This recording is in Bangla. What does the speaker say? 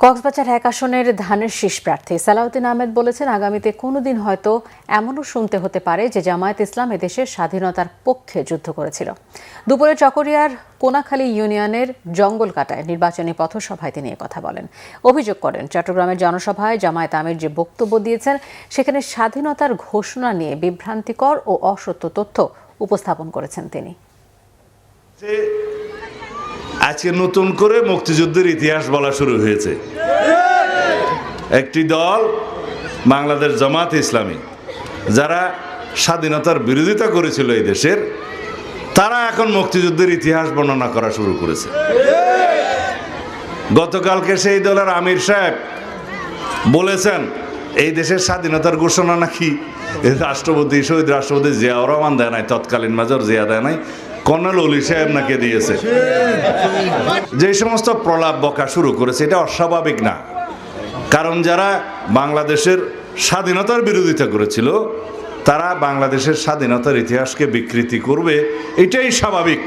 কক্সবাজার ১ আসনের ধানের শীষ প্রার্থী সালাউদ্দিন আহমেদ বলেছেন, আগামীতে কোনোদিন হয়তো এমনও শুনতে হতে পারে যে জামায়াত ইসলাম এদেশের স্বাধীনতার পক্ষে যুদ্ধ করেছিল। দুপুরে চকরিয়ার কোনাখালী ইউনিয়নের জঙ্গলকাটায় নির্বাচনী পথসভায় তিনি কথা বলেন। অভিযোগ করেন, চট্টগ্রামের জনসভায় জামায়াত আমির যে বক্তব্য দিয়েছেন সেখানে স্বাধীনতার ঘোষণা নিয়ে বিভ্রান্তিকর ও অসত্য তথ্য উপস্থাপন করেছেন তিনি। আজকে নতুন করে মুক্তিযুদ্ধের ইতিহাস বলা শুরু হয়েছে। একটি দল বাংলাদেশ জামায়াত ইসলামী, যারা স্বাধীনতার বিরোধিতা করেছিল এই দেশের, তারা এখন মুক্তিযুদ্ধের ইতিহাস বর্ণনা করা শুরু করেছে। গতকালকে সেই দলের আমির সাহেব বলেছেন এই দেশের স্বাধীনতার ঘোষণা নাকি রাষ্ট্রপতি, শহীদ রাষ্ট্রপতি জিয়াউর রহমান দেয় নাই, তৎকালীন মেজর জিয়া দেয় নাই, কর্নেল অলি সাহেব নাকি দিয়েছে। যে সমস্ত প্রলাপ বকা শুরু করেছে, এটা অস্বাভাবিক না। কারণ যারা বাংলাদেশের স্বাধীনতার বিরোধিতা করেছিল তারা বাংলাদেশের স্বাধীনতার ইতিহাসকে বিকৃতি করবে, এটাই স্বাভাবিক।